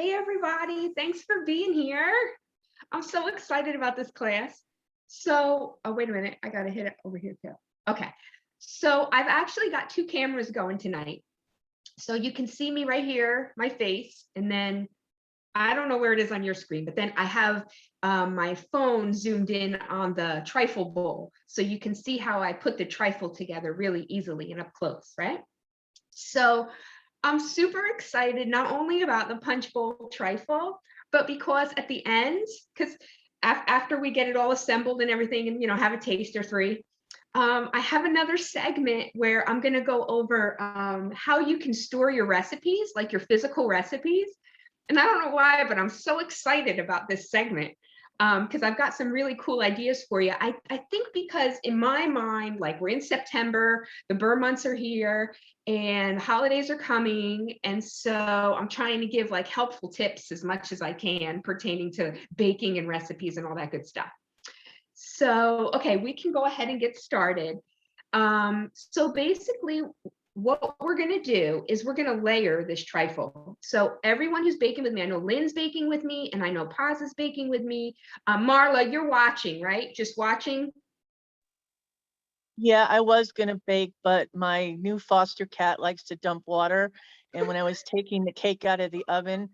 Hey everybody, thanks for being here. I'm so excited about this class. So, oh wait a minute, I gotta hit it over here too. Okay, so I've actually got two cameras going tonight. So you can see me right here, my face, and then I don't know where it is on your screen, but then I have my phone zoomed in on the trifle bowl. So you can see how I put the trifle together really easily and up close, right? So I'm super excited not only about the punch bowl trifle, but because at the end, because after we get it all assembled and everything, and have a taste or three, I have another segment where I'm going to go over how you can store your recipes, like your physical recipes. And I don't know why, but I'm so excited about this segment because I've got some really cool ideas for you. I think because in my mind, like we're in September, the Burr months are here and holidays are coming. And so I'm trying to give like helpful tips as much as I can pertaining to baking and recipes and all that good stuff. So, okay, we can go ahead and get started. So basically, what we're going to do is we're going to layer this trifle. So everyone who's baking with me, I know Lynn's baking with me, and I know Paz is baking with me. Marla, you're watching, right? Just watching? Yeah, I was going to bake, but my new foster cat likes to dump water. And when I was taking the cake out of the oven,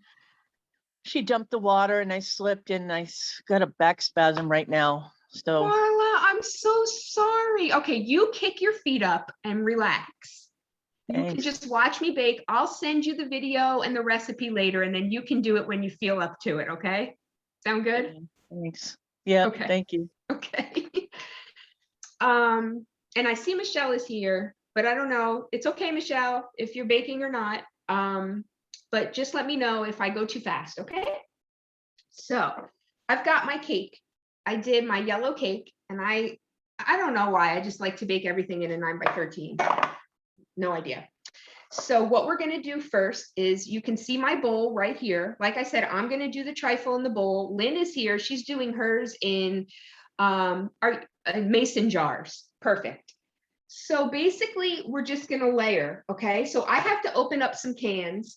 she dumped the water and I slipped and got a back spasm right now. So Marla, I'm so sorry. Okay, you kick your feet up and relax. You can just watch me bake. I'll send you the video and the recipe later, and then you can do it when you feel up to it. Okay. Sound good? Thanks. Yeah. Okay. Thank you. Okay. And I see Michelle is here, but I don't know. It's okay, Michelle, if you're baking or not. But just let me know if I go too fast. Okay. So I've got my cake. I did my yellow cake, and I don't know why. I just like to bake everything in a 9x13. No idea. So what we're going to do first is you can see my bowl right here. Like I said, I'm going to do the trifle in the bowl. Lynn is here. She's doing hers in our mason jars. Perfect. So basically, we're just going to layer. Okay. So I have to open up some cans.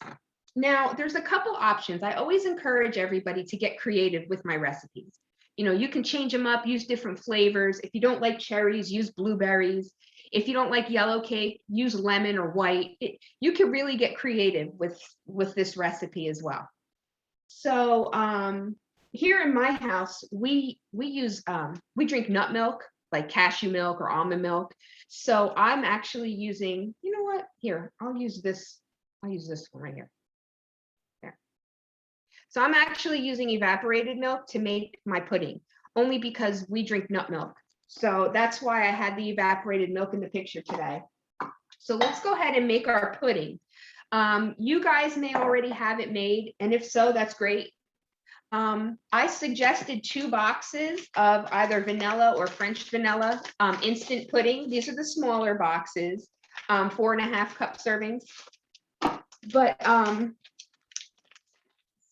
Now, there's a couple options. I always encourage everybody to get creative with my recipes. You can change them up, use different flavors. If you don't like cherries, use blueberries. If you don't like yellow cake, use lemon or white. You can really get creative with this recipe as well. So here in my house, we drink nut milk, like cashew milk or almond milk. So I'm actually using, you know what? Here, I'll use this one right here. There. So I'm actually using evaporated milk to make my pudding, only because we drink nut milk. So that's why I had the evaporated milk in the picture today. So let's go ahead and make our pudding. You guys may already have it made, and if so, that's great. I suggested 2 boxes of either vanilla or French vanilla instant pudding. These are the smaller boxes, 4.5 cup servings. But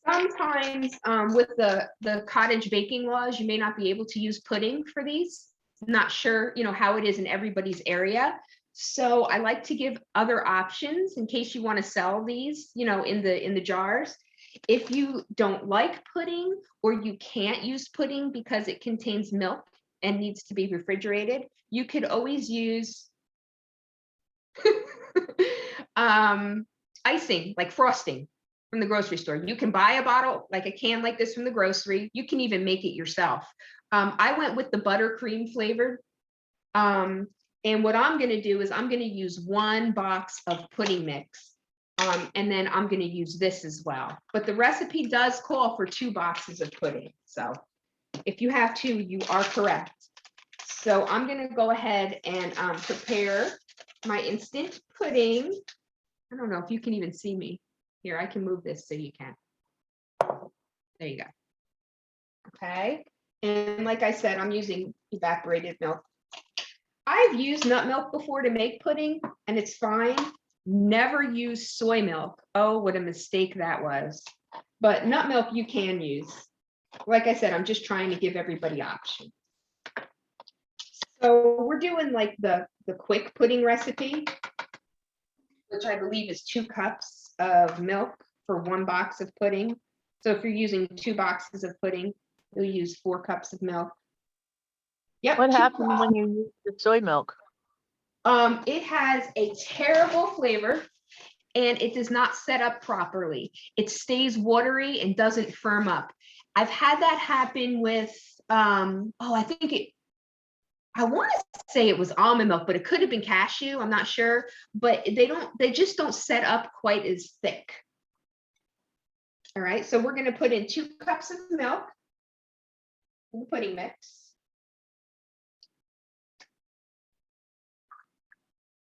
sometimes with the cottage baking laws, you may not be able to use pudding for these. Not sure, how it is in everybody's area. So I like to give other options in case you want to sell these, in the jars. If you don't like pudding or you can't use pudding because it contains milk and needs to be refrigerated, you could always use icing, like frosting from the grocery store. You can buy a bottle, like a can like this from the grocery. You can even make it yourself. I went with the buttercream flavored. And what I'm going to do is I'm going to use 1 box of pudding mix. And then I'm going to use this as well. But the recipe does call for 2 boxes of pudding. So if you have 2, you are correct. So I'm going to go ahead and prepare my instant pudding. I don't know if you can even see me. Here, I can move this so you can. There you go. Okay. And like I said, I'm using evaporated milk. I've used nut milk before to make pudding, and it's fine. Never use soy milk. Oh, what a mistake that was. But nut milk you can use. Like I said, I'm just trying to give everybody options. So we're doing like the quick pudding recipe, which I believe is 2 cups of milk for 1 box of pudding. So if you're using 2 boxes of pudding, you'll use 4 cups of milk. Yep. What 2 happened cups. when you use the soy milk? It has a terrible flavor and it does not set up properly. It stays watery and doesn't firm up. I've had that happen with, I want to say it was almond milk, but it could have been cashew. I'm not sure, but they just don't set up quite as thick. All right, so we're going to put in 2 cups of milk in the pudding mix.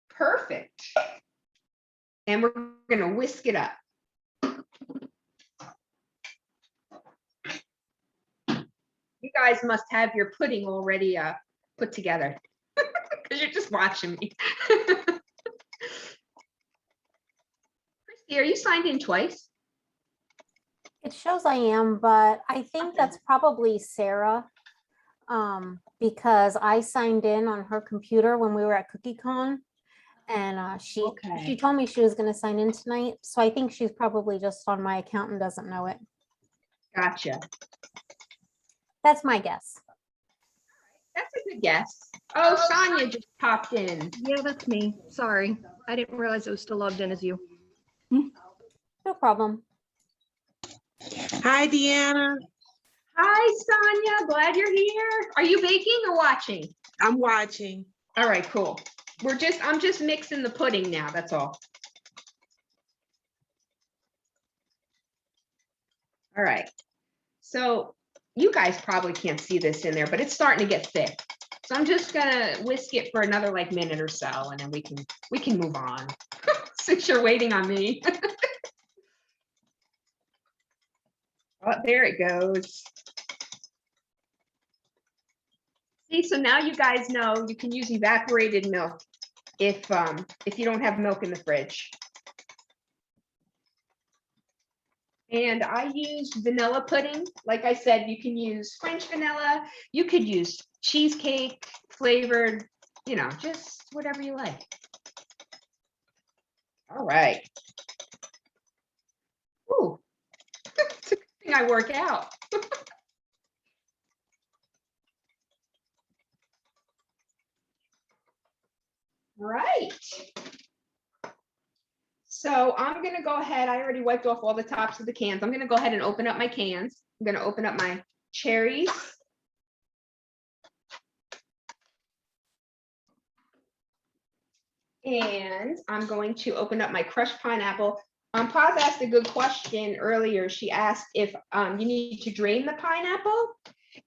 Perfect. And we're going to whisk it up. You guys must have your pudding already put together because you're just watching me. Christy, are you signed in twice? It shows I am, but I think that's probably Sarah, because I signed in on her computer when we were at CookieCon, and she Okay. told me she was going to sign in tonight. So I think she's probably just on my account and doesn't know it. Gotcha. That's my guess. That's a good guess. Oh, Sonia just popped in. Yeah, that's me. Sorry. I didn't realize it was still logged in as you. No problem. Hi, Deanna. Hi, Sonia. Glad you're here. Are you baking or watching? I'm watching. All right, cool. I'm just mixing the pudding now. That's all. All right. So you guys probably can't see this in there, but it's starting to get thick. So I'm just gonna whisk it for another like minute or so, and then we can move on since you're waiting on me. Oh, there it goes. See, so now you guys know you can use evaporated milk if you don't have milk in the fridge. And I used vanilla pudding. Like I said, you can use French vanilla. You could use cheesecake flavored, just whatever you like. All right. Ooh, it's a good thing I work out. Right. So I'm going to go ahead. I already wiped off all the tops of the cans. I'm going to go ahead and open up my cans. I'm going to open up my cherries. And I'm going to open up my crushed pineapple. Paz asked a good question earlier. She asked if you need to drain the pineapple,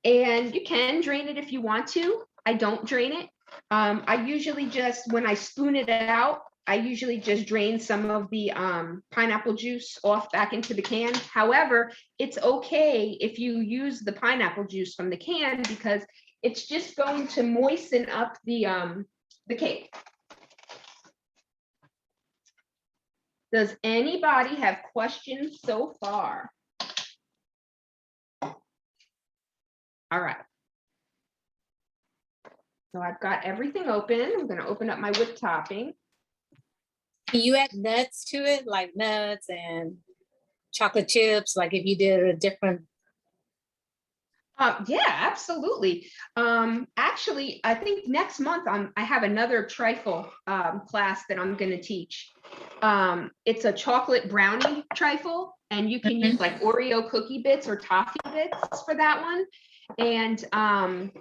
and you can drain it if you want to. I don't drain it. I usually just, when I spoon it out, I usually just drain some of the pineapple juice off back into the can. However, it's okay if you use the pineapple juice from the can because it's just going to moisten up the cake. Does anybody have questions so far? All right. So I've got everything open. I'm going to open up my whipped topping. Can you add nuts to it, like nuts and chocolate chips, like if you did a different? Yeah, absolutely. Actually, I think next month I have another trifle class that I'm going to teach. It's a chocolate brownie trifle, and you can use like Oreo cookie bits or toffee bits for that one. And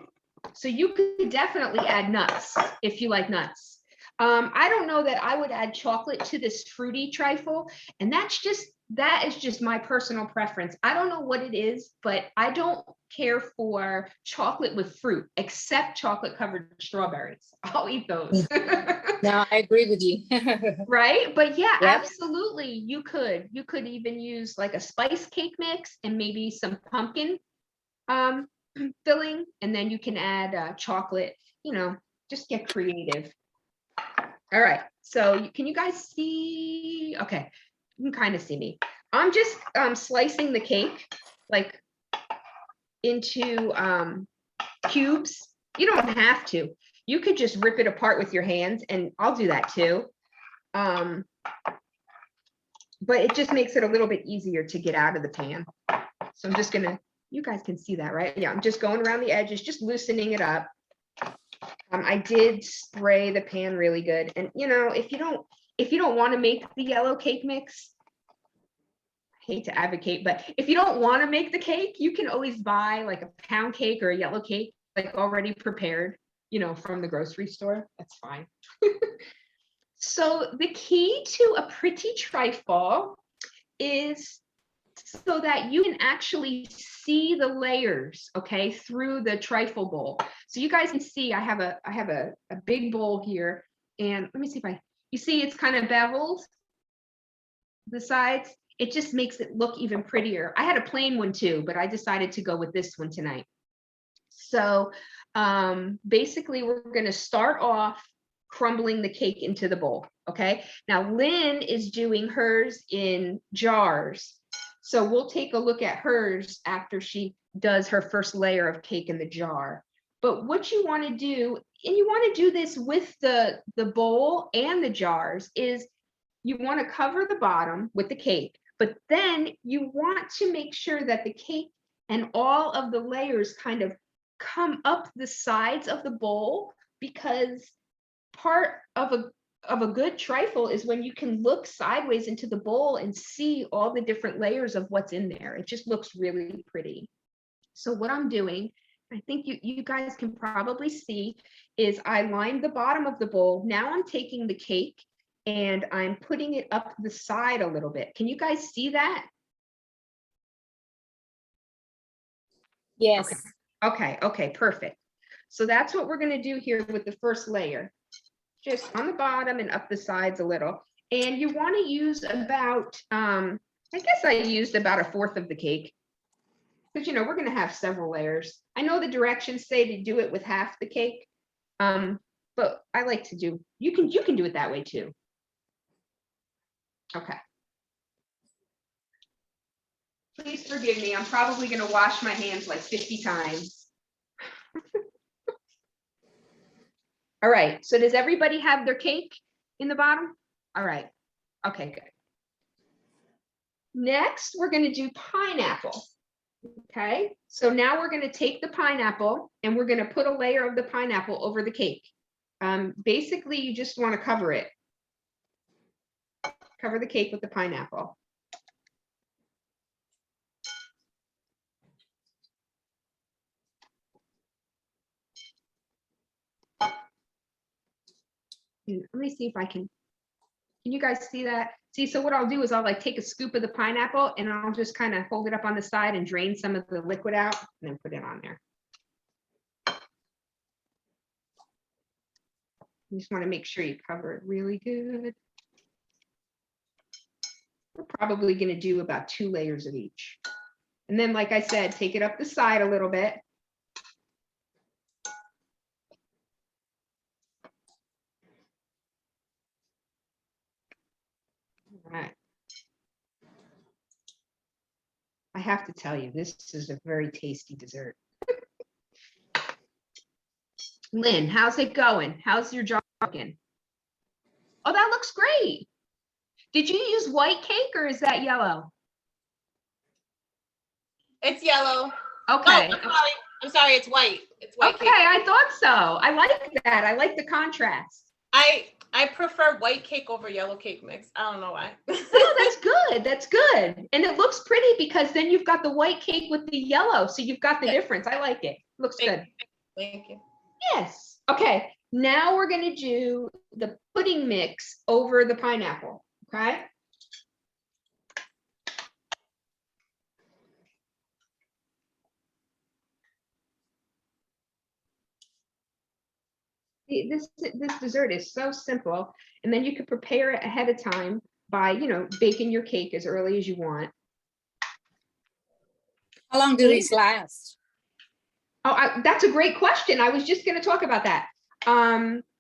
so you could definitely add nuts if you like nuts. I don't know that I would add chocolate to this fruity trifle, and that is just my personal preference. I don't know what it is, but I don't care for chocolate with fruit except chocolate covered strawberries. I'll eat those. No, I agree with you. Right? But yeah, Yep. absolutely. You could even use like a spice cake mix and maybe some pumpkin filling, and then you can add chocolate, just get creative. All right, so can you guys see? Okay, you can kind of see me. I'm just slicing the cake like into cubes. You don't have to. You could just rip it apart with your hands, and I'll do that too. But it just makes it a little bit easier to get out of the pan. So I'm just gonna, you guys can see that, right? Yeah, I'm just going around the edges, just loosening it up. I did spray the pan really good. And you know, if you don't want to make the yellow cake mix, I hate to advocate, but if you don't want to make the cake, you can always buy like a pound cake or a yellow cake, like already prepared, you know, from the grocery store. That's fine. So the key to a pretty trifle is so that you can actually see the layers, okay, through the trifle bowl. So you guys can see I have a big bowl here, and let me see if you see it's kind of beveled, the sides. It just makes it look even prettier. I had a plain one too, but I decided to go with this one tonight. So basically we're gonna start off crumbling the cake into the bowl, okay? Now Lynn is doing hers in jars. So we'll take a look at hers after she does her first layer of cake in the jar. But what you want to do, and you want to do this with the bowl and the jars, is you want to cover the bottom with the cake, but then you want to make sure that the cake and all of the layers kind of come up the sides of the bowl, because part of a good trifle is when you can look sideways into the bowl and see all the different layers of what's in there. It just looks really pretty. So what I'm doing, I think you guys can probably see, is I lined the bottom of the bowl. Now I'm taking the cake and I'm putting it up the side a little bit. Can you guys see that? Yes. Okay, perfect. So that's what we're going to do here with the first layer. Just on the bottom and up the sides a little. And you want to use about, I guess I used about 1/4 of the cake, because, you know, we're going to have several layers. I know the directions say to do it with half the cake, but I like to do, you can do it that way too. Okay. Please forgive me. I'm probably going to wash my hands like 50 times. All right, so does everybody have their cake in the bottom? All right, okay, good. Next, we're gonna do pineapple. Okay, so now we're gonna take the pineapple and we're gonna put a layer of the pineapple over the cake. Basically, you just wanna cover it. Cover the cake with the pineapple. And let me see if I can you guys see that? See, so what I'll do is I'll like take a scoop of the pineapple and I'll just kind of hold it up on the side and drain some of the liquid out and then put it on there. You just want to make sure you cover it really good. We're probably going to do about 2 layers of each. And then, like I said, take it up the side a little bit. All right. I have to tell you, this is a very tasty dessert. Lynn, how's it going? How's your jar looking? Oh, that looks great. Did you use white cake or is that yellow? It's yellow. Okay. Oh, I'm sorry, it's white. It's white Okay, cake. I thought so. I like that. I like the contrast. I prefer white cake over yellow cake mix. I don't know why. Oh, that's good. That's good. And it looks pretty because then you've got the white cake with the yellow. So you've got the difference. I like it. Looks good. Thank you. Yes. Okay. Now we're going to do the pudding mix over the pineapple. Okay. This dessert is so simple, and then you could prepare it ahead of time by, you know, baking your cake as early as you want. How long do these last? Oh, that's a great question. I was just going to talk about that.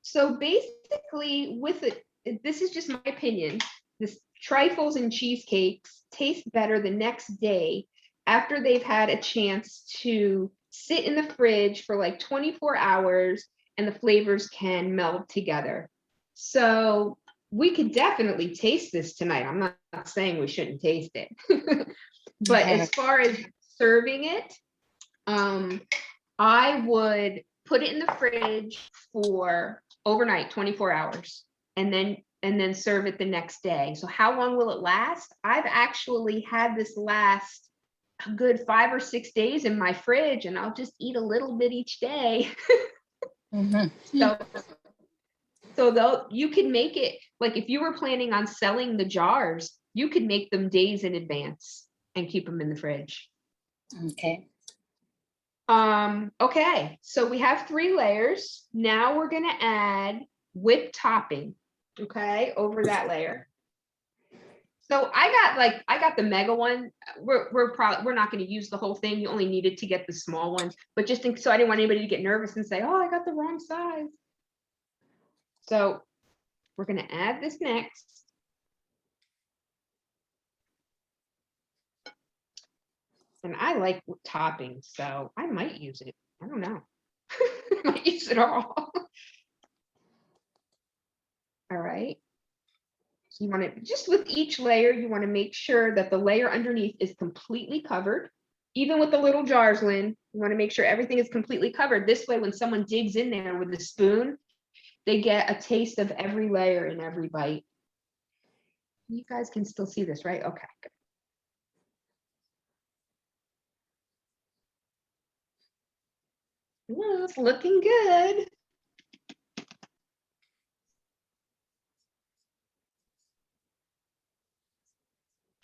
So basically, with it, this is just my opinion. This trifles and cheesecakes taste better the next day after they've had a chance to sit in the fridge for like 24 hours. And the flavors can meld together. So we could definitely taste this tonight. I'm not saying we shouldn't taste it. But as far as serving it, I would put it in the fridge for overnight, 24 hours, and then serve it the next day. So how long will it last? I've actually had this last a good 5 or 6 days in my fridge, and I'll just eat a little bit each day. Mhm. So though you can make it, like if you were planning on selling the jars, you could make them days in advance and keep them in the fridge. Okay. Okay, so we have 3 layers. Now we're gonna add whipped topping, okay, over that layer. So I got the mega one. We're not going to use the whole thing. You only needed to get the small one, but just so I didn't want anybody to get nervous and say, "Oh, I got the wrong size." So we're going to add this next. And I like toppings, so I might use it. I don't know. I might use it all. All right. So you want to, just with each layer, you want to make sure that the layer underneath is completely covered. Even with the little jars, Lynn, you want to make sure everything is completely covered. This way, when someone digs in there with a spoon, they get a taste of every layer in every bite. You guys can still see this, right? Okay. Good. Well, it's looking good.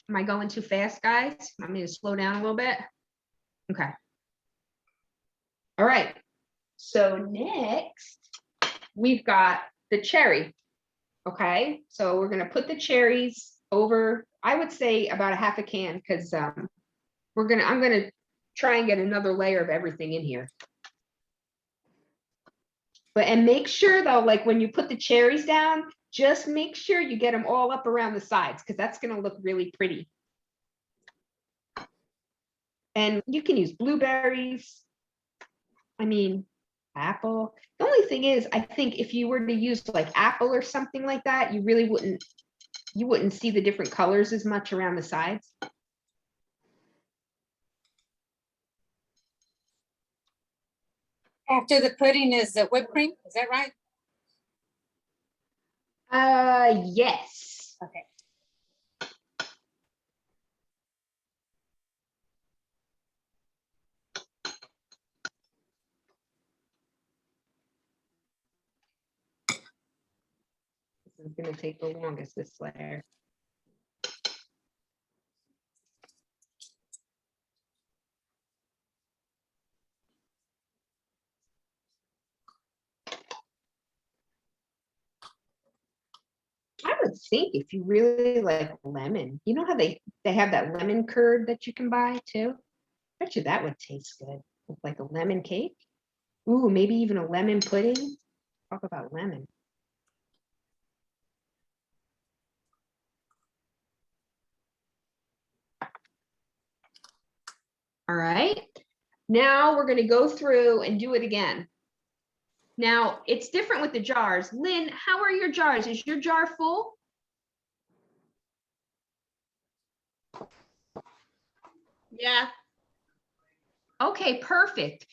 Am I going too fast, guys? Want me to slow down a little bit? Okay. All right. So next, we've got the cherry. Okay. So we're going to put the cherries over, I would say about a half a can, because I'm going to try and get another layer of everything in here. And make sure though, like when you put the cherries down, just make sure you get them all up around the sides, because that's going to look really pretty. And you can use blueberries. I mean, apple. The only thing is, I think if you were to use like apple or something like that, you really wouldn't see the different colors as much around the sides. After the pudding is the whipped cream, is that right? Yes. Okay. This is going to take the longest, this layer. I would think if you really like lemon, you know how they have that lemon curd that you can buy too? Bet you that would taste good with like a lemon cake. Ooh, maybe even a lemon pudding. Talk about lemon. All right. Now we're going to go through and do it again. Now it's different with the jars. Lynn, how are your jars? Is your jar full? Yeah. Okay, perfect.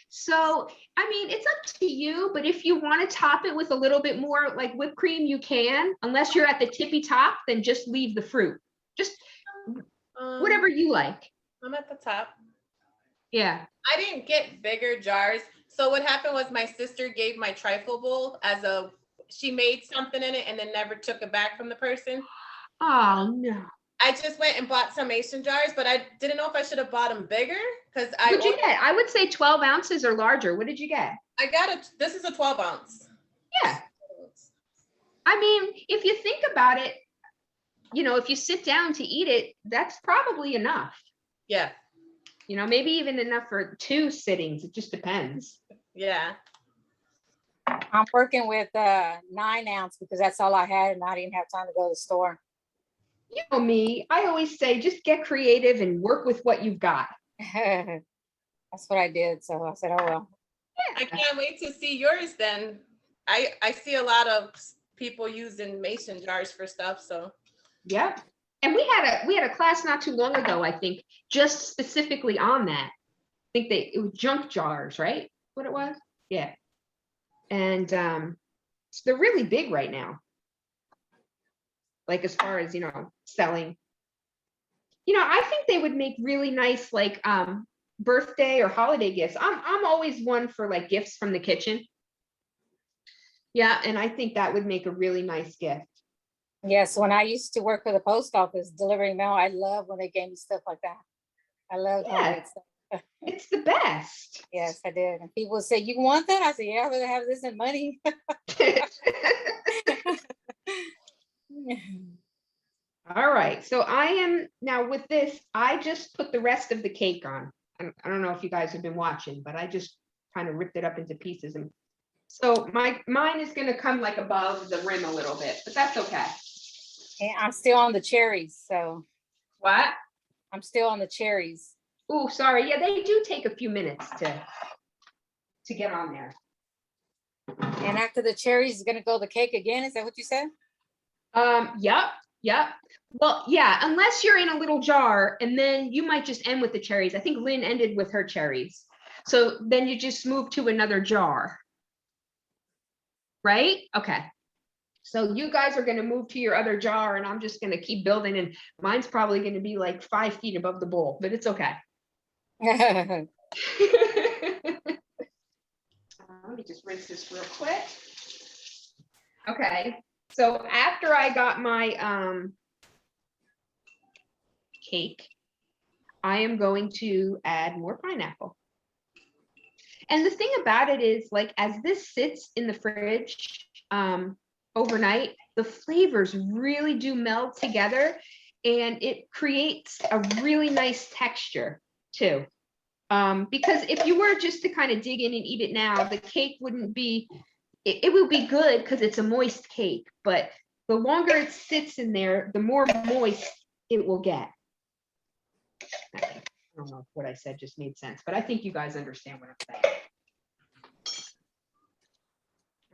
So, I mean, it's up to you, but if you want to top it with a little bit more like whipped cream, you can. Unless you're at the tippy top, then just leave the fruit. Just whatever you like. I'm at the top. Yeah. I didn't get bigger jars. So what happened was my sister gave my trifle bowl she made something in it and then never took it back from the person. Oh, no. I just went and bought some mason jars, but I didn't know if I should have bought them bigger because What'd you get? I would say 12 ounces or larger. What did you get? this is a 12 ounce. Yeah. I mean, if you think about it, you know, if you sit down to eat it, that's probably enough. Yeah. You know, maybe even enough for 2 sittings. It just depends. Yeah. I'm working with 9 ounce because that's all I had and I didn't have time to go to the store. You know me, I always say just get creative and work with what you've got. That's what I did. So I said, oh, well. I can't wait to see yours then. I see a lot of people using mason jars for stuff, so. Yep. And we had a class not too long ago, I think, just specifically on that. I think it was junk jars, right? What it was? Yeah. And so they're really big right now. Like as far as, selling. I think they would make really nice like birthday or holiday gifts. I'm always one for like gifts from the kitchen. Yeah, and I think that would make a really nice gift. Yes, when I used to work for the post office delivering mail, I love when they gave me stuff like that. I love Yeah. stuff. It's the best. Yes, I did. And people say, "You want that?" I said, "Yeah, I'd rather have this than money." All right, so I am now with this, I just put the rest of the cake on. I don't know if you guys have been watching, but I just kind of ripped it up into pieces. And so mine is gonna come like above the rim a little bit, but that's okay. And I'm still on the cherries, so What? I'm still on the cherries. Oh, sorry. Yeah, they do take a few minutes to get on there. And after the cherries is gonna go the cake again. Is that what you said? Yep. Well, yeah, unless you're in a little jar and then you might just end with the cherries. I think Lynn ended with her cherries. So then you just move to another jar. Right? Okay. So you guys are going to move to your other jar and I'm just going to keep building, and mine's probably going to be like 5 feet above the bowl, but it's okay. Let me just rinse this real quick. Okay. So after I got my cake, I am going to add more pineapple. And the thing about it is, like, as this sits in the fridge overnight, the flavors really do meld together and it creates a really nice texture too. Because if you were just to kind of dig in and eat it now, the cake wouldn't be, it would be good because it's a moist cake, but the longer it sits in there, the more moist it will get. I don't know if what I said just made sense, but I think you guys understand what I'm saying.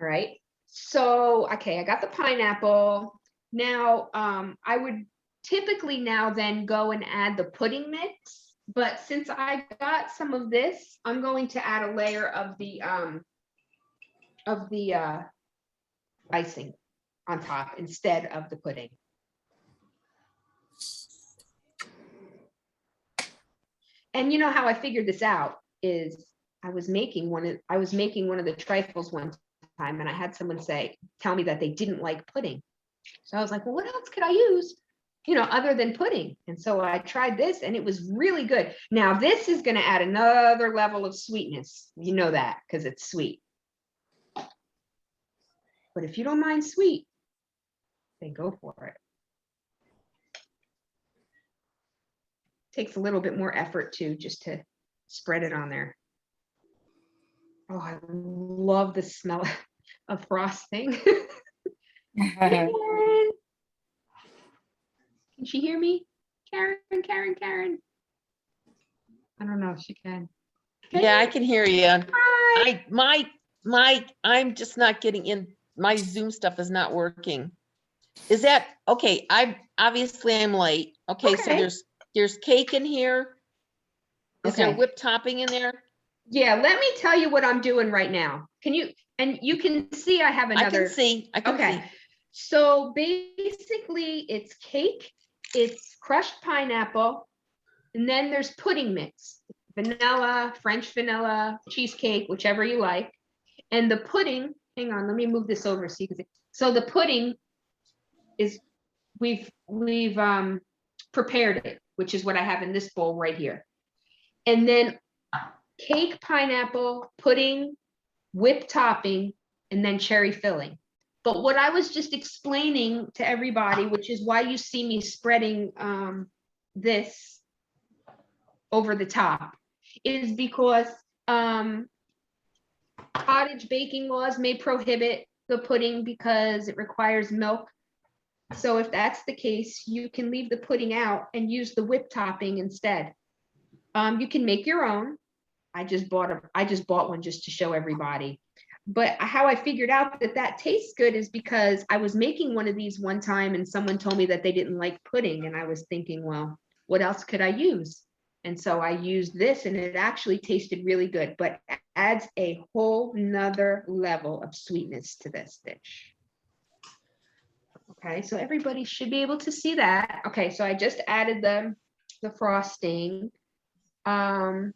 All right. So, okay, I got the pineapple. Now, I would typically now then go and add the pudding mix, but since I got some of this, I'm going to add a layer of the icing on top instead of the pudding. And you know how I figured this out is I was making one of the trifles one time, and I had someone tell me that they didn't like pudding. So I was like, well, what else could I use, other than pudding? And so I tried this and it was really good. Now this is going to add another level of sweetness. You know that because it's sweet. But if you don't mind sweet, then go for it. Takes a little bit more effort too, just to spread it on there. Oh, I love the smell of frosting. Karen. Can she hear me? Karen. I don't know if she can. Yeah, I can hear you. Hi. I'm just not getting in. My Zoom stuff is not working. Is that okay? I'm late. Okay, so Okay. there's cake in here. Is there Okay. whipped topping in there? Yeah, let me tell you what I'm doing right now. You can see I have I another. can see. Okay. So basically it's cake, it's crushed pineapple, and then there's pudding mix, vanilla, French vanilla, cheesecake, whichever you like. And the pudding, hang on, let me move this over so you can see. So the pudding is, we've prepared it, which is what I have in this bowl right here. And then cake, pineapple, pudding, whipped topping, and then cherry filling. But what I was just explaining to everybody, which is why you see me spreading this over the top, is because cottage baking laws may prohibit the pudding because it requires milk. So if that's the case, you can leave the pudding out and use the whipped topping instead. You can make your own. I just bought one just to show everybody. But how I figured out that that tastes good is because I was making one of these one time and someone told me that they didn't like pudding. And I was thinking, well, what else could I use? And so I used this and it actually tasted really good, but adds a whole nother level of sweetness to this dish. Okay, so everybody should be able to see that. Okay, so I just added the frosting. I wonder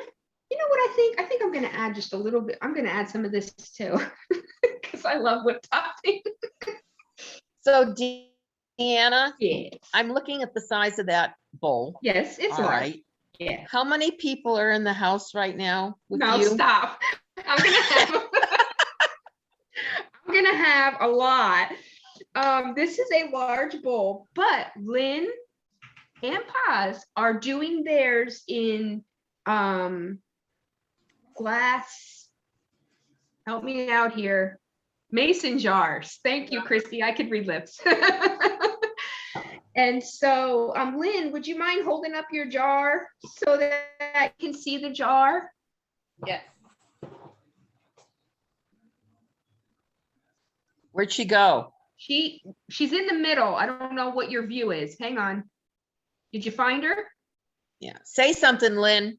if, you know what I think? I think I'm gonna add just a little bit. I'm gonna add some of this too, because I love whipped topping. So Deanna, Yes. I'm looking at the size of that bowl. Yes, it's All large. right. Yeah. How many people are in the house right now with No, you? stop. I'm gonna have I'm gonna have a lot. This is a large bowl, but Lynn and Paz are doing theirs in glass. Help me out here. Mason jars. Thank you, Christy. I could read lips. And so, Lynn, would you mind holding up your jar so that I can see the jar? Yes. Where'd she go? She's in the middle. I don't know what your view is. Hang on. Did you find her? Yeah, say something, Lynn.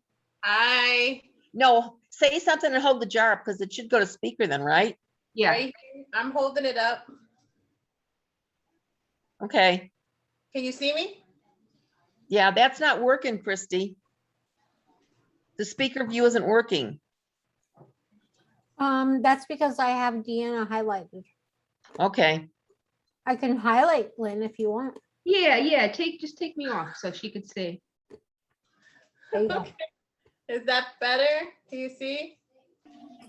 No, say something and hold the jar up because it should go to speaker then, right? Yeah. Right here. I'm holding it up. Okay. Can you see me? Yeah, that's not working, Christy. The speaker view isn't working. That's because I have Deanna highlighted. Okay. I can highlight Lynn if you want. Yeah. Just take me off so she could see. There you go. Okay. Is that better? Can you see?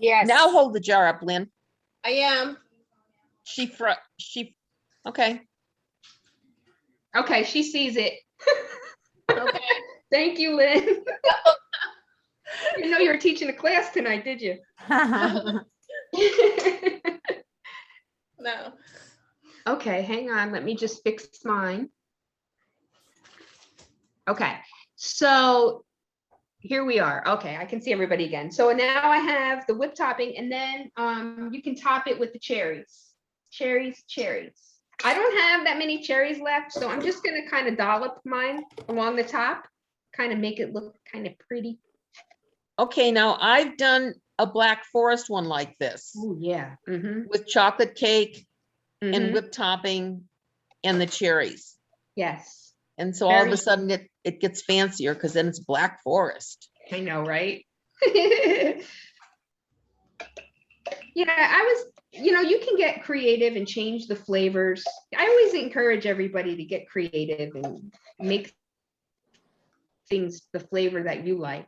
Yes. Now hold the jar up, Lynn. I am. Okay. Okay, she sees it. Okay. Thank you, Lynn. You didn't know you were teaching a class tonight, did you? No. Okay, hang on. Let me just fix mine. Okay, so here we are. Okay, I can see everybody again. So now I have the whipped topping, and then you can top it with the cherries. Cherries. I don't have that many cherries left, so I'm just gonna kind of dollop mine along the top, kind of make it look kind of pretty. Okay, now I've done a Black Forest one like this Oh, yeah. with chocolate cake and Mhm. whipped topping and the cherries. Yes, And so all of Very- a sudden it gets fancier because then it's Black Forest. I know, right? Yeah, you can get creative and change the flavors. I always encourage everybody to get creative and make things the flavor that you like.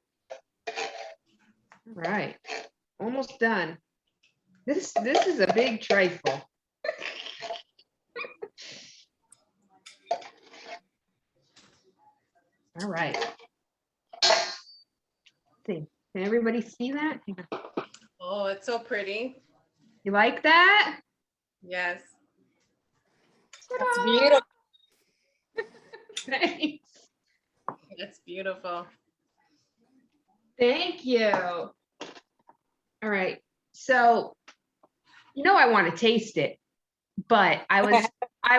All right, almost done. This is a big trifle. All right. See, can everybody see that? Oh, it's so pretty. You like that? Yes. That's Ta-da! beautiful. Thanks. It's beautiful. Thank you. All right. So, I want to taste it, but I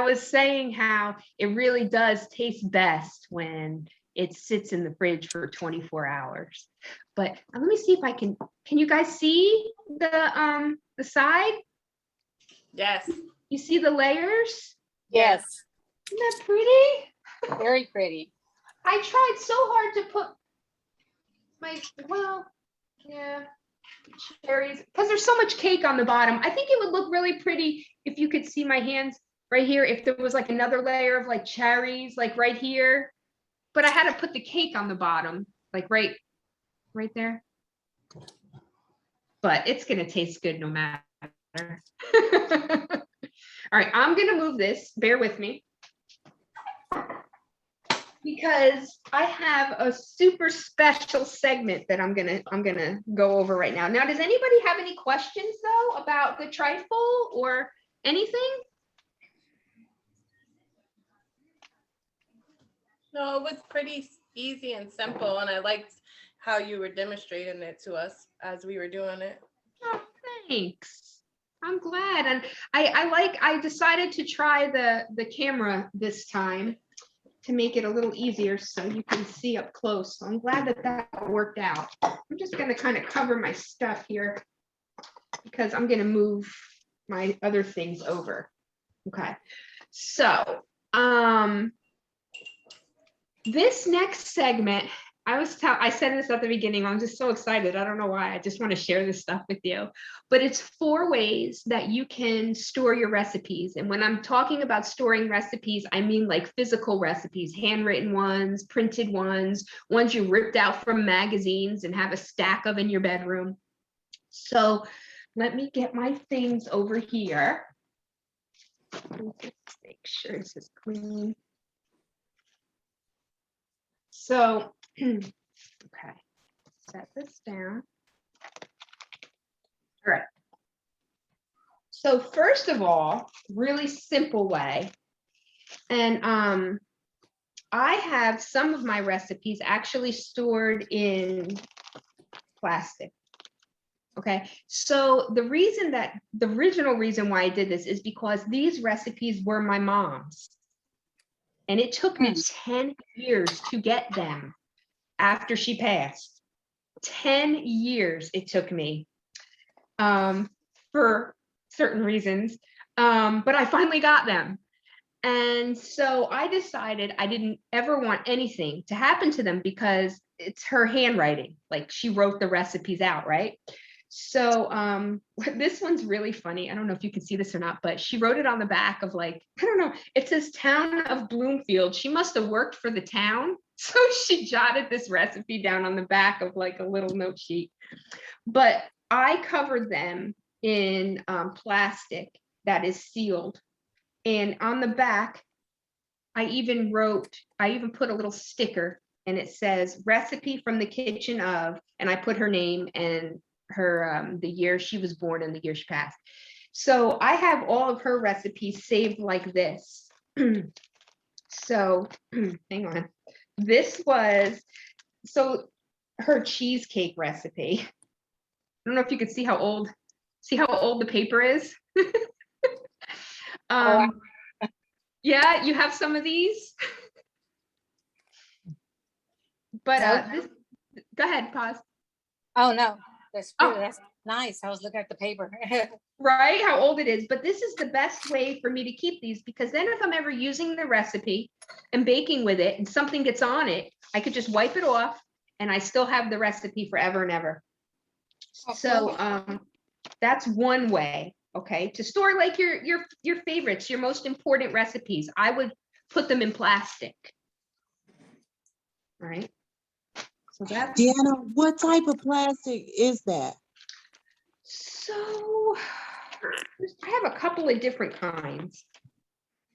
was saying how it really does taste best when it sits in the fridge for 24 hours. But let me see if I can you guys see the side? Yes. You see the layers? Yes. Isn't that pretty? Very pretty. I tried so hard to put cherries, because there's so much cake on the bottom. I think it would look really pretty if you could see my hands right here, if there was like another layer of like cherries, like right here. But I had to put the cake on the bottom, like right there. But it's gonna taste good no matter. All right, I'm gonna move this, bear with me, because I have a super special segment that I'm gonna go over right now. Now, does anybody have any questions though about the trifle or anything? No, it was pretty easy and simple, and I liked how you were demonstrating it to us as we were doing it. Oh, thanks. I'm glad. And I decided to try the camera this time to make it a little easier so you can see up close. So I'm glad that that worked out. I'm just going to kind of cover my stuff here because I'm going to move my other things over. Okay. So, this next segment, I said this at the beginning, I'm just so excited. I don't know why. I just want to share this stuff with you. But it's 4 ways that you can store your recipes. And when I'm talking about storing recipes, I mean like physical recipes, handwritten ones, printed ones you ripped out from magazines and have a stack of in your bedroom. So let me get my things over here. Let's make sure this is clean. So, okay, set this down. All right. So first of all, really simple way. And I have some of my recipes actually stored in plastic. Okay, so the original reason why I did this is because these recipes were my mom's. And it took me 10 years to get them after she passed. 10 years it took me for certain reasons, but I finally got them. And so I decided I didn't ever want anything to happen to them because it's her handwriting. Like she wrote the recipes out, right? So this one's really funny. I don't know if you can see this or not, but she wrote it on the back of like, I don't know, it says Town of Bloomfield. She must have worked for the town. So she jotted this recipe down on the back of like a little note sheet. But I covered them in plastic that is sealed. And on the back, I even put a little sticker and it says recipe from the kitchen of, and I put her name and her the year she was born and the year she passed. So I have all of her recipes saved like this. So hang on. This was her cheesecake recipe. I don't know if you could see how old the paper is. Yeah, you have some of these. But go ahead, pause. Oh, no, that's Oh. good. That's nice. I was looking at the paper. Right, how old it is. But this is the best way for me to keep these because then if I'm ever using the recipe and baking with it and something gets on it, I could just wipe it off and I still have the recipe forever and ever. So that's one way, okay, to store like your favorites, your most important recipes. I would put them in plastic. Right. So that's Deanna, what type of plastic is that? so I have a couple of different kinds.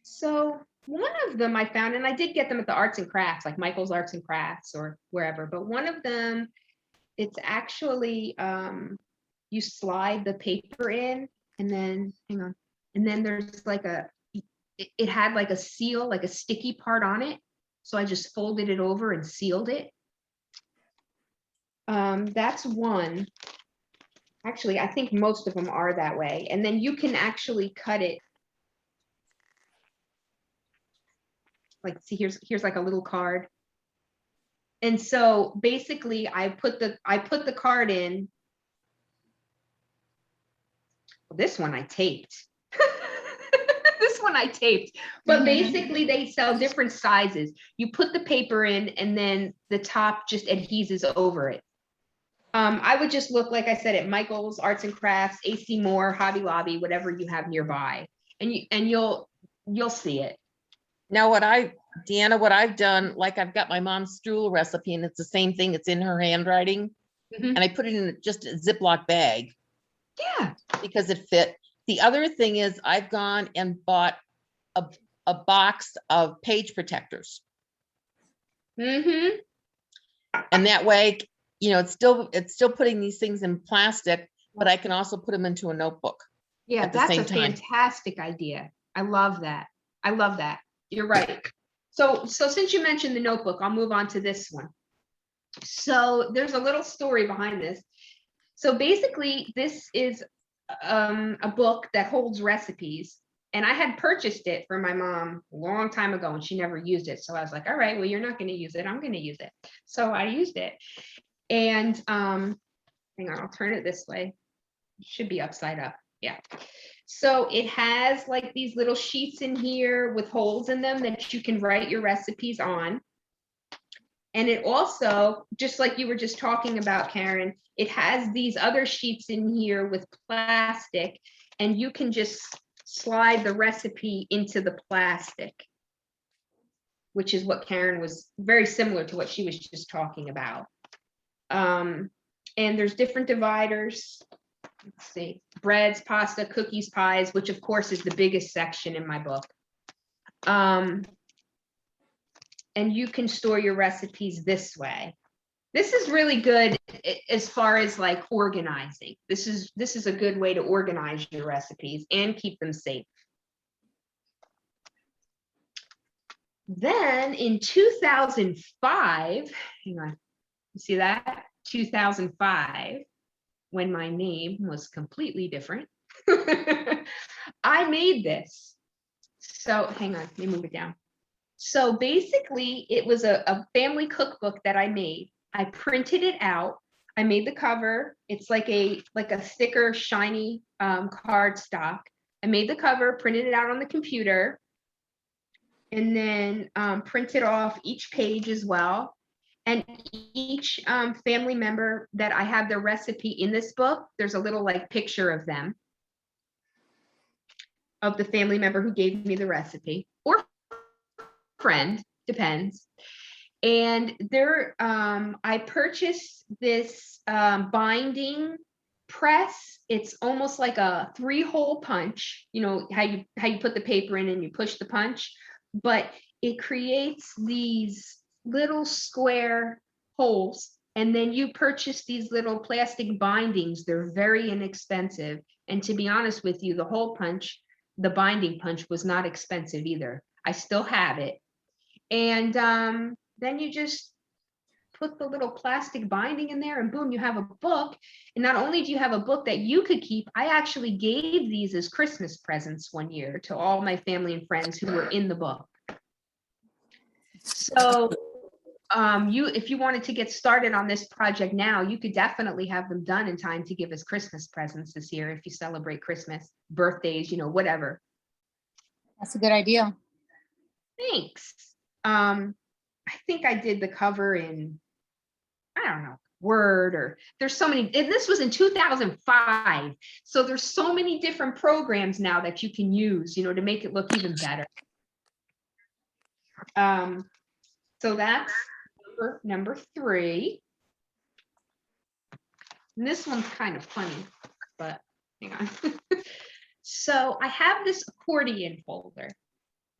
So one of them I found, and I did get them at the arts and crafts, like Michael's Arts and Crafts or wherever, but one of them, it's actually, you slide the paper in and then, hang on, and then there's like it had like a seal, like a sticky part on it. So I just folded it over and sealed it. That's one. Actually, I think most of them are that way. And then you can actually cut it. Like, see, here's like a little card. And so basically I put the card in. This one I taped. This one I taped. But basically they sell different sizes. You put the paper in and then the top just adheses over it. I would just look, like I said, at Michael's Arts and Crafts, AC Moore, Hobby Lobby, whatever you have nearby, and you'll see it. Now, Deanna, what I've done, like I've got my mom's strudel recipe and it's the same thing. It's in her handwriting. Mhm. And I put it in just a Ziploc bag Yeah. because it fit. The other thing is I've gone and bought a box of page protectors. Mm-hmm. And that way, it's still putting these things in plastic, but I can also put them into a notebook. Yeah, At the that's a same time. fantastic idea. I love that. I love that. You're right. So since you mentioned the notebook, I'll move on to this one. So there's a little story behind this. So basically, this is a book that holds recipes. And I had purchased it for my mom a long time ago and she never used it. So I was like, all right, well, you're not going to use it. I'm going to use it. So I used it. And hang on, I'll turn it this way. It should be upside up. Yeah. So it has like these little sheets in here with holes in them that you can write your recipes on. And it also, just like you were just talking about, Karen, it has these other sheets in here with plastic, and you can just slide the recipe into the plastic, which is what Karen was very similar to what she was just talking about. And there's different dividers. Let's see, breads, pasta, cookies, pies, which of course is the biggest section in my book. And you can store your recipes this way. This is really good as far as like organizing. This is a good way to organize your recipes and keep them safe. Then in 2005, hang on, you see that? 2005, when my name was completely different, I made this. So hang on, let me move it down. So basically, it was a family cookbook that I made. I printed it out. I made the cover. It's like a thicker, shiny cardstock. I made the cover, printed it out on the computer, and then printed off each page as well. And each family member that I have their recipe in this book, there's a little like picture of them, of the family member who gave me the recipe, or friend, depends. And there, I purchased this binding press. It's almost like a 3-hole punch. You know how you put the paper in and you push the punch, but it creates these little square holes. And then you purchase these little plastic bindings. They're very inexpensive. And to be honest with you, the hole punch, the binding punch, was not expensive either. I still have it. And then you just put the little plastic binding in there and boom, you have a book. And not only do you have a book that you could keep, I actually gave these as Christmas presents one year to all my family and friends who were in the book. So if you wanted to get started on this project now, you could definitely have them done in time to give as Christmas presents this year if you celebrate Christmas, birthdays, whatever. That's a good idea. Thanks. I think I did the cover in, I don't know, Word, or there's so many, and this was in 2005. So there's so many different programs now that you can use, to make it look even better. So that's number 3. And this one's kind of funny, but hang on. So I have this accordion folder.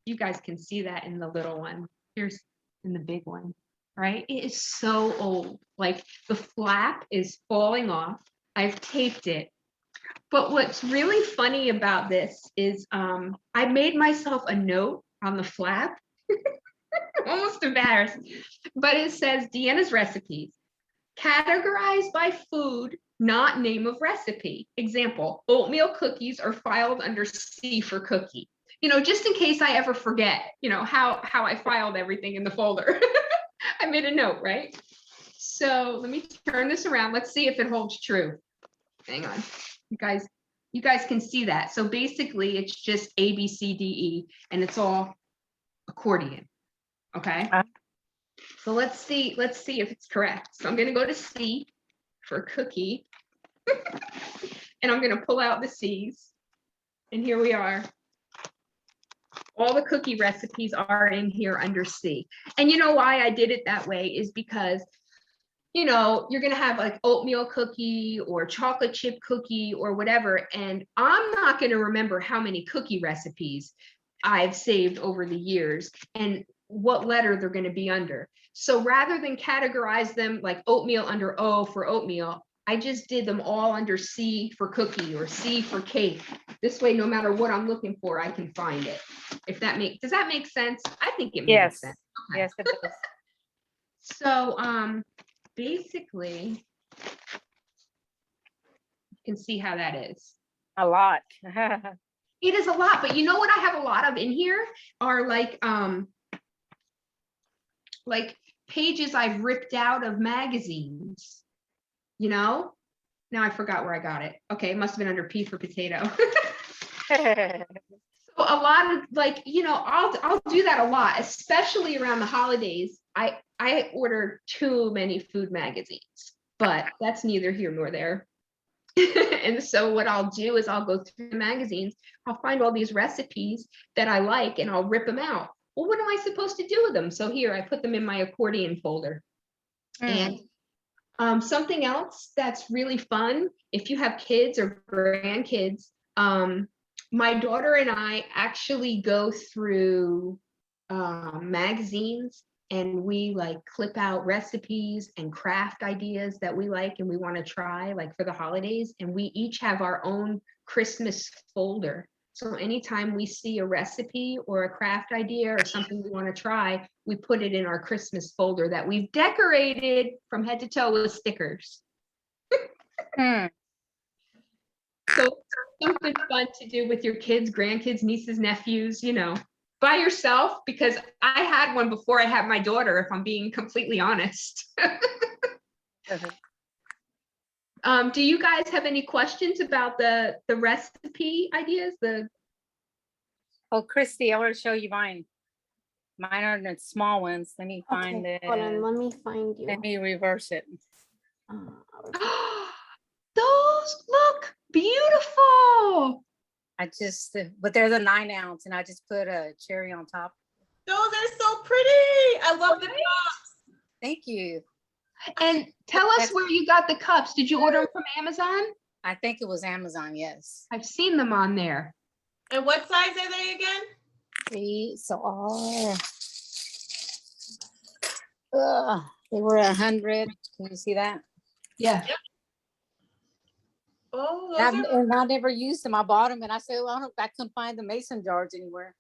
You guys can see that in the little one. Here's in the big one, right? It is so old. Like the flap is falling off. I've taped it. But what's really funny about this is I made myself a note on the flap. Almost embarrassed. But it says Deanna's Recipes. Categorized by food, not name of recipe. Example, oatmeal cookies are filed under C for cookie. Just in case I ever forget, how I filed everything in the folder. I made a note, right? So let me turn this around. Let's see if it holds true. Hang on. You guys can see that. So basically it's just A, B, C, D, E, and it's all accordion. Okay. So let's see if it's correct. So I'm going to go to C for cookie. And I'm going to pull out the C's. And here we are. All the cookie recipes are in here under C. And you know why I did it that way is because, you're going to have like oatmeal cookie or chocolate chip cookie or whatever. And I'm not going to remember how many cookie recipes I've saved over the years and what letter they're going to be under. So rather than categorize them like oatmeal under O for oatmeal, I just did them all under C for cookie or C for cake. This way, no matter what I'm looking for, I can find it. Does that make sense? I think it makes sense. Okay. Yes, it does. So basically, can see how that is. A lot. It is a lot, but you know what I have a lot of in here are like pages I've ripped out of magazines, you know? Now I forgot where I got it. Okay, it must have been under P for potato. So a lot of like, you know, I'll do that a lot, especially around the holidays. I order too many food magazines, but that's neither here nor there. And so what I'll do is I'll go through the magazines, I'll find all these recipes that I like and I'll rip them out. Well, what am I supposed to do with them? So here I put them in my accordion folder. And something else that's really fun, if you have kids or grandkids, my daughter and I actually go through magazines and we like clip out recipes and craft ideas that we like and we want to try like for the holidays. And we each have our own Christmas folder. So anytime we see a recipe or a craft idea or something we want to try, we put it in our Christmas folder that we've decorated from head to toe with stickers. So something fun to do with your kids, grandkids, nieces, nephews, you know, by yourself, because I had one before I had my daughter, if I'm being completely honest. Do you guys have any questions about the recipe ideas? Oh, Christy, I want to show you mine. Mine are the small ones. Let me find Okay, it. hold on, let me find you. Let me reverse it. Those look beautiful. I just, but they're the 9-ounce, and I just put a cherry on top. Those are so pretty. I love the Right? cups. Thank you. And tell us where you got the cups. Did you order them from Amazon? I think it was Amazon, yes. I've seen them on there. And what size are they again? See, so all, they were 100. Can you see that? Yeah. Oh, And I never used them. I bought them, and I said, well, I couldn't find the mason jars anywhere.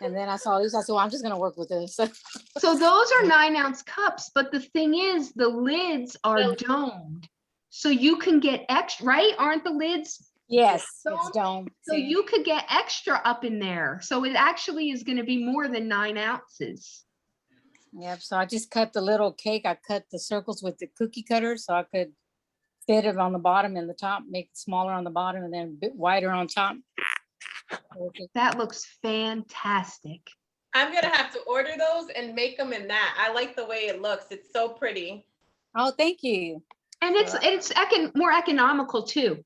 And then I saw these. I said, well, I'm just gonna work with this. So those are 9-ounce cups, but the thing is, the lids are No. domed. So you can get extra, right? Aren't the lids? Yes, So- it's dome. So See? you could get extra up in there. So it actually is going to be more than 9 ounces. Yep. So I just cut the little cake. I cut the circles with the cookie cutter so I could fit it on the bottom and the top, make it smaller on the bottom and then a bit wider on top. That looks fantastic. I'm gonna have to order those and make them in that. I like the way it looks. It's so pretty. Oh, thank you. And it's more economical too.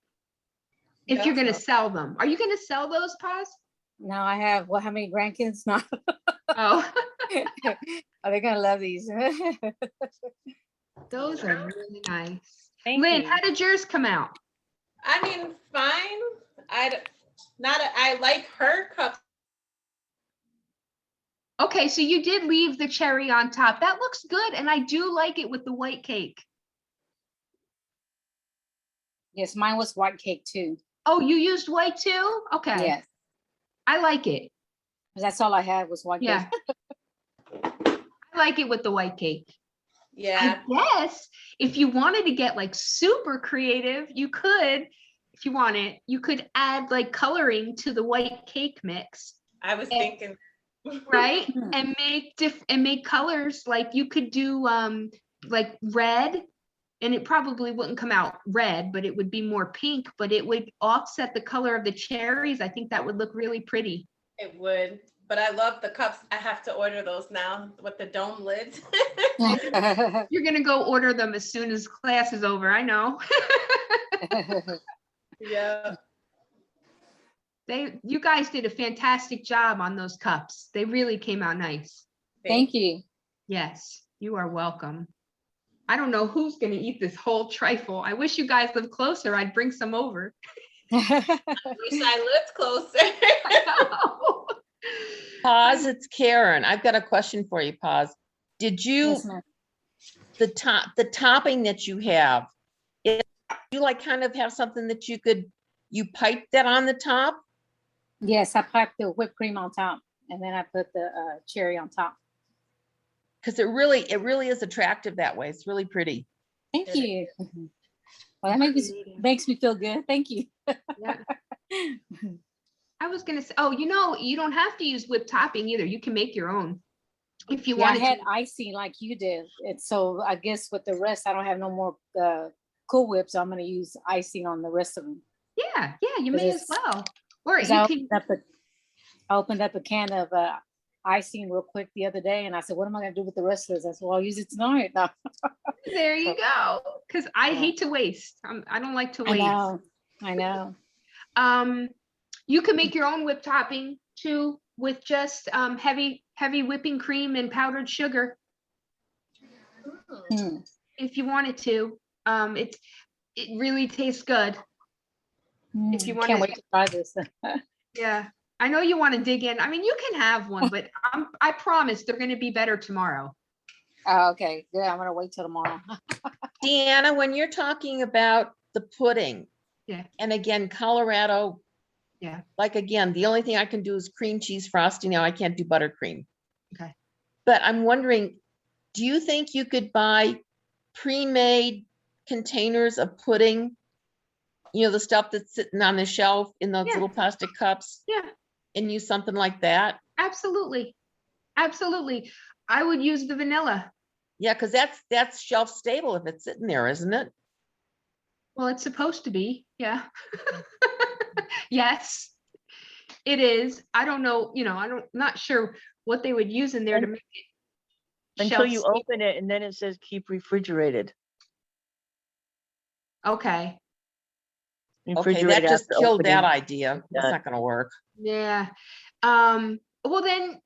If Yeah. you're going to sell them. Are you going to sell those, Paz? Now I have, how many grandkids? No. Oh, Oh, they're gonna love these. those are really nice. Thank Lynn, you. how did yours come out? I mean, fine. I like her cups. Okay, so you did leave the cherry on top. That looks good. And I do like it with the white cake. Yes, mine was white cake too. Oh, you used white too? Okay. Yes, I like it. that's all I had was white Yeah. cake. I like it with the white cake. Yeah. I guess if you wanted to get like super creative, you could, if you want it, you could add like coloring to the white cake mix, I was thinking. right? Hmm. And make colors like you could do like red, and it probably wouldn't come out red, but it would be more pink, but it would offset the color of the cherries. I think that would look really pretty. It would, but I love the cups. I have to order those now with the dome lids. You're gonna go order them as soon as class is over. I know. Yeah. You guys did a fantastic job on those cups. They really came out nice. Thank you. Yes, you are welcome. I don't know who's gonna eat this whole trifle. I wish you guys lived closer. I'd bring some over. Wish I lived closer. Paz, it's Karen. I've got a question for you, Paz. Did you, Yes, ma'am. the topping that you have, you like kind of have something that you pipe that on the top? Yes, I piped the whipped cream on top, and then I put the cherry on top. Because it really is attractive that way. It's really pretty. Thank you. Well, that makes me feel good. Thank you. Yeah. I was gonna say, oh, you don't have to use whipped topping either. You can make your own if you Yeah, I wanted had to. icing like you did. And so I guess with the rest, I don't have no more Cool Whip, so I'm gonna use icing on the rest of them. Yeah, you Is may it- as well. Or 'Cause you I can. opened up a can of icing real quick the other day, and I said, "What am I gonna do with the rest of this?" I said, "Well, I'll use it tonight." No. There you go. Because I Yeah. hate to waste. I don't like to I waste. know. You can make your own whipped topping too with just heavy whipping cream and powdered sugar Hmm. if you wanted to. It really tastes good. If you want Can't to, wait to try this. yeah. I know you want to dig in. I mean, you can have one, but I promise they're going to be better tomorrow. Oh, okay, good. I'm gonna wait till tomorrow. Deanna, when you're talking about the pudding. Yeah. And again, Colorado. Yeah. Like, again, the only thing I can do is cream cheese frosting. Now I can't do buttercream. Okay. But I'm wondering, do you think you could buy pre-made containers of pudding? The stuff that's sitting on the shelf in those Yeah. little plastic cups, Yeah, and use something like that? absolutely. Absolutely. I would use the vanilla. Yeah, because that's shelf stable if it's sitting there, isn't it? Well, it's supposed to be. Yeah. Yes, it is. I don't know, not sure what they would use in there to make it. Until shelf you stable. open it and then it says keep refrigerated. Okay. Okay, Refrigerate that just after killed opening. that idea. That's Yeah. not gonna work. Yeah. Well then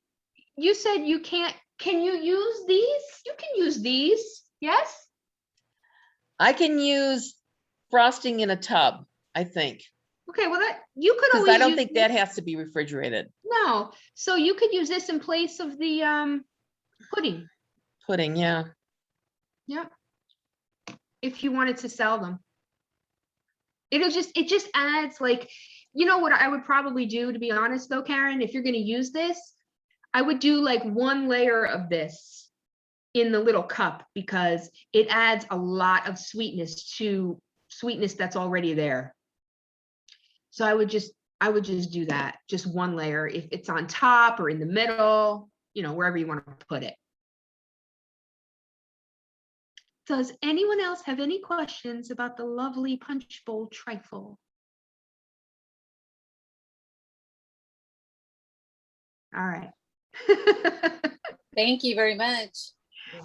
you said you can't, can you use these? You can use these. Yes? I can use frosting in a tub, I think, Okay, well that you could because always I don't use think that has to be refrigerated. no. So you could use this in place of the pudding. Pudding, yeah. Yeah. If you wanted to sell them. It just adds like, what I would probably do, to be honest though, Karen, if you're going to use this, I would do like one layer of this in the little cup because it adds a lot of sweetness that's already there. So I would just do that, just one layer if it's on top or in the middle, wherever you want to put it. Does anyone else have any questions about the lovely punch bowl trifle? All right. Thank you very much.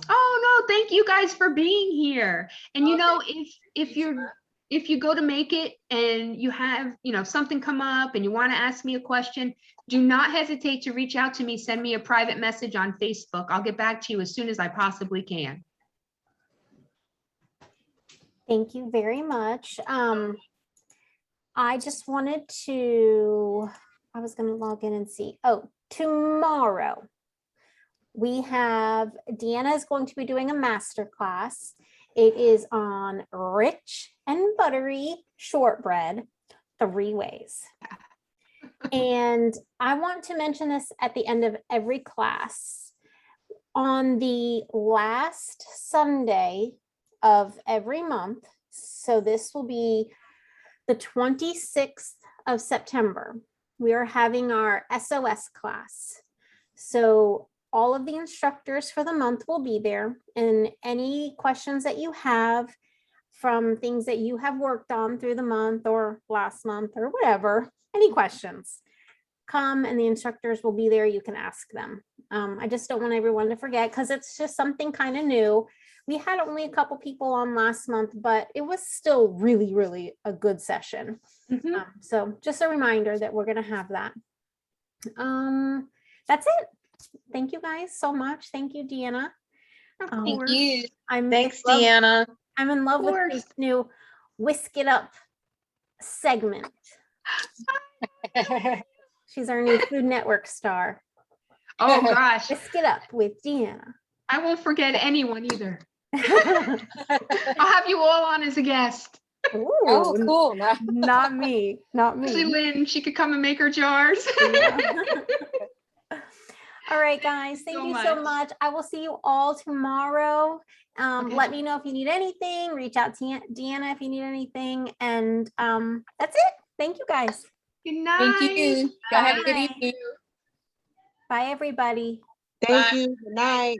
Oh no, thank you guys for being here. And Oh, if you go to make it and you have, something come up and you want to ask me a question, do not hesitate to reach out to me, send me a private message on Facebook. I'll get back to you as soon as I possibly can. Thank you very much. I just wanted to, I was going to log in and see. Oh, tomorrow we have, Deanna is going to be doing a master class. It is on rich and buttery shortbread, 3 ways. And I want to mention this at the end of every class. On the last Sunday of every month, so this will be the 26th of September, we are having our SOS class. So all of the instructors for the month will be there, and any questions that you have from things that you have worked on through the month or last month or whatever, any questions, come and the instructors will be there. You can ask them. I just don't want everyone to forget because it's just something kind of new. We had only a couple people on last month, but it was still really, really a good session. So just a reminder that we're going to have that. That's it. Thank you guys so much. Thank you, Deanna. Thank you. Thanks, Deanna. I'm in love with this new Whisk It Up segment. She's our new Food Network star. Oh gosh, Whisk It Up with Deanna. I won't forget anyone either. I'll have you all on as a guest. Ooh, Oh, cool. Not me, not Actually, me. Lynn, she could come and make her jars. Yeah. All right, guys, you thank so you so much. much. I will see you all tomorrow. Okay. Let me know if you need anything. Reach out to Deanna if you need anything. And that's it. Thank you, guys. Good night. Thank you. Y'all have a good Bye. evening. Bye, everybody. Thank Bye. you. Good night.